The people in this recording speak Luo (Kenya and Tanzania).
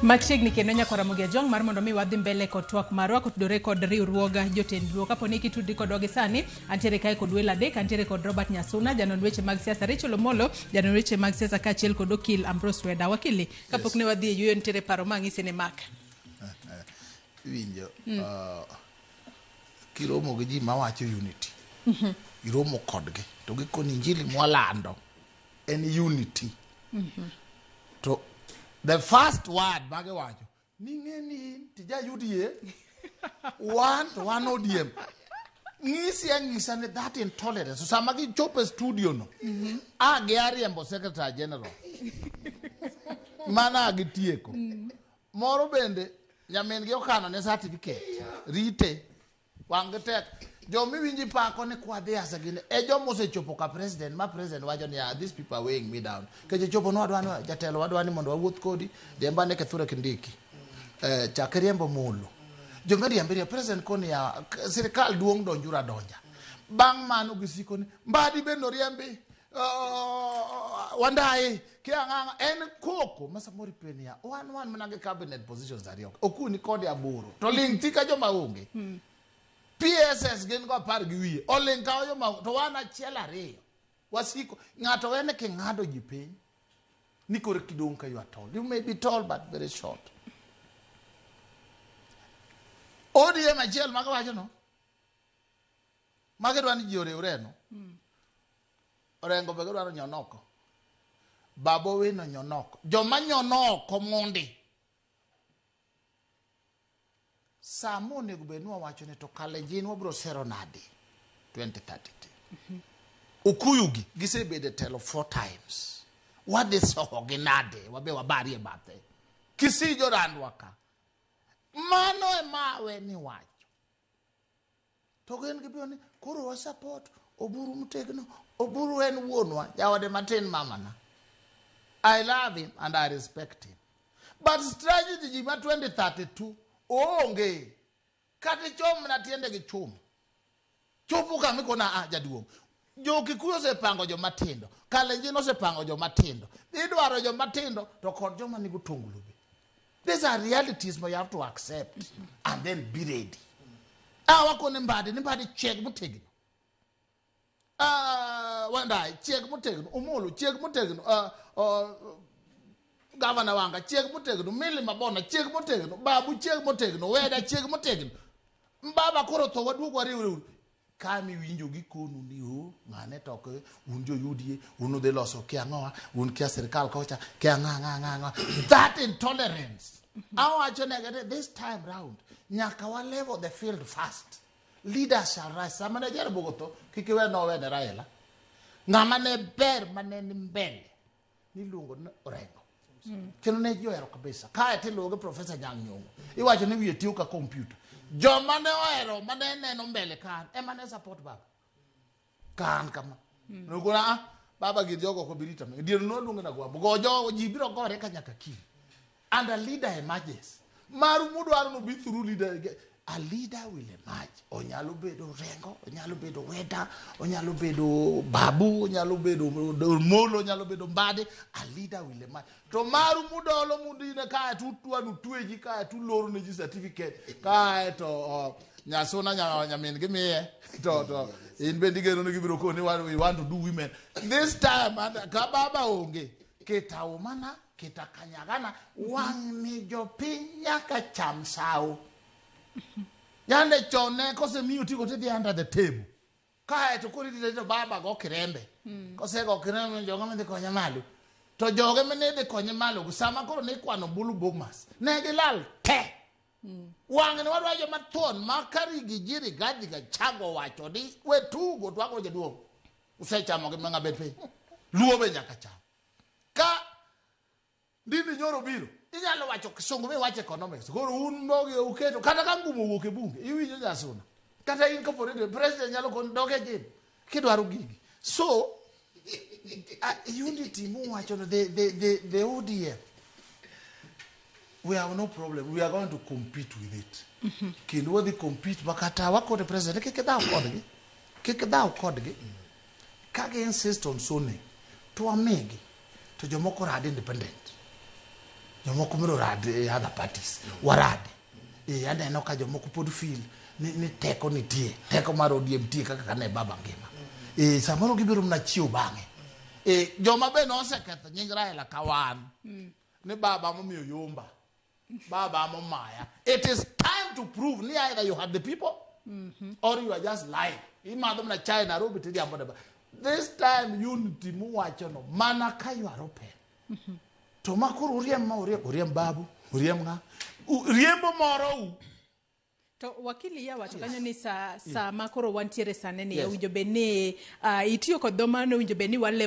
Machiegni kendo nyakora mogia jong mar mondo mi wadhi mbele kod twak marwa kotudore kod riwruoga jotendruok kapo ni kitudi kodwa gi sani antiere kae kod welo adek antiere kod Robert Nyasuna janon weche mag siasa, Rachel Omolo janon weche mag siasa kaachiel kod okil Ambrose Weda. Wakili kapok ne wadhi e yueyo nitiere paro mang'isi ne mak winjo kiromo gi ji mawacho unity iromo kodgi to gikoni injili mwalando en unity to the first word mage wacho ning'eni tija UDA one ODM ng'isi ang'isa ne that intolerance so sama gichopo studio no giariembo secretary general mana gitieko moro bende nyamin gi okano ne certificate rite wang tek jomi winji pako ne kwadhi asa gine e jomo osechopo ka president ma president wacho ni these people are weighing me down keje chopo no adwani jatelo wadwani mondo wawuoth kodi demba ne kethure kindiki chakriembo mulo jong'adi president koni ya sirikal duong donjura donja bang' mano gisiko ni mbadi be noriembi wandaye kiang'ang'a en koko masamori penia wan manage cabinet positions ariyo okuni kodi aburo to ling tika joma onge PSS gin go par gi wiye oling kawo joma to wan achiel ariyo wasiko ng'ato wene ke ng'ado ji piny ni kore kidong ka you are tall you may be tall but very short ODM achiel maka wacho no mage dwani ji orewreno orengo be dwaro nyonoko babo weno nyonoko joma nyonoko mondi samo nego be nwa wacho ne to Kalenjin wabro sero nade 2032 ukuyugi gisebede telo 4 times wade soho ginade wabe wabari e bathe kisijo randwaka mano e mawe ni wacho to gen gibioni koro wa support oburu mtegno oburu en wuonwa jawade matin mamana I love him and I respect him but strategy jima 2032 onge kati chom na tiende gi chum chopu kama iko na jaduong jo Kikuyu se pango jo matindo Kalenjin se pango jo matindo idwaro jo matindo to kod joma ni gutungulube. These are realities you have to accept and then be ready. Wako ni mbadi check mutegno wandai check mutegno Omolo check mutegno Governor wanga check mutegno Mili Mabona check mutegno Babu check mutegno Weda check mutegno mbaba koro to wadugo riwru kami winjo gi konu ni ho ngane to ko unjo UDA unu de loso ke angoa un ke sirkal kocha ke nganga that intolerance awacho negate this time round nyaka wa level the field fast leaders shall rise samana jere bogoto kikiwe no we ne Raila ngama ne ber maneni mbele ni lungo orengo kino ne joero kabisa kae tilugo professor Nyang'nyongo iwacho ni wiye tiuka computer joma ne oero mane neno mbele kan ema ne support baba kan kama nuguna baba gi jogo ko birita me dier no lunga na gwa gojo ji biro gore ka nyaka ki and a leader emerges maru mudwaro no be through leader a leader will emerge onyalo bedo rengo onyalo bedo Weda onyalo bedo Babu onyalo bedo Molo onyalo bedo Mbade a leader will emerge to maru mudolo mundine ka tutwanu tweji ka tuloro ne ji certificate ka to Nyasuna nyamin gimiye to in bendigero no gibiro ko ni we want to do women this time ka baba onge ketawo mana ketakanyagana Wang'ni jopiny nyaka cham sao yande chone kose miyo tiko tedi under the table kae to kuri to baba go kirembe kose go kirembe jogo mende konye malo to joge mene de konye malo kusama koro ne kwano bulu bomas ne gilal te Wang'ni wadwa jo maton makari gijiri gadi ga chago wacho di we tugo twago jaduong usechamo gi manga betpe luo be nyaka cham ka ndini nyoro biro inyalo wacho kisungu me wacho economics koro un moge uketo kata ka ngumo wuok e bunge iwinjo Nyasuna kata in ka pore president nyalo kon doge jin kidwaro gigi so unity mu wacho the ODM we have no problem we are going to compete with it kendo wadhi compete makata wako the president kike daw kodgi kage insist on sone to amegi to jomoko rad independent jomoko miro rade other parties warade aneno ka jomoko pod feel ni teko nitie teko mar ODM tie kaka ne baba ngima samoro gibiro mna chiwo bang'e joma be noseketho nying Raila kawan ni baba momiyo yomba baba momaya. It is time to prove ni either you have the people or you are just lying. Imadom na China Nairobi tidi amboda. This time unity muwacho no mana ka you are open. To makuru uriem babu uriem nga riembo moro to wakili ya watu kanyo ni sa makoro wantiere saneni ya winjo beni itiyo kod dhomano winjo beni wale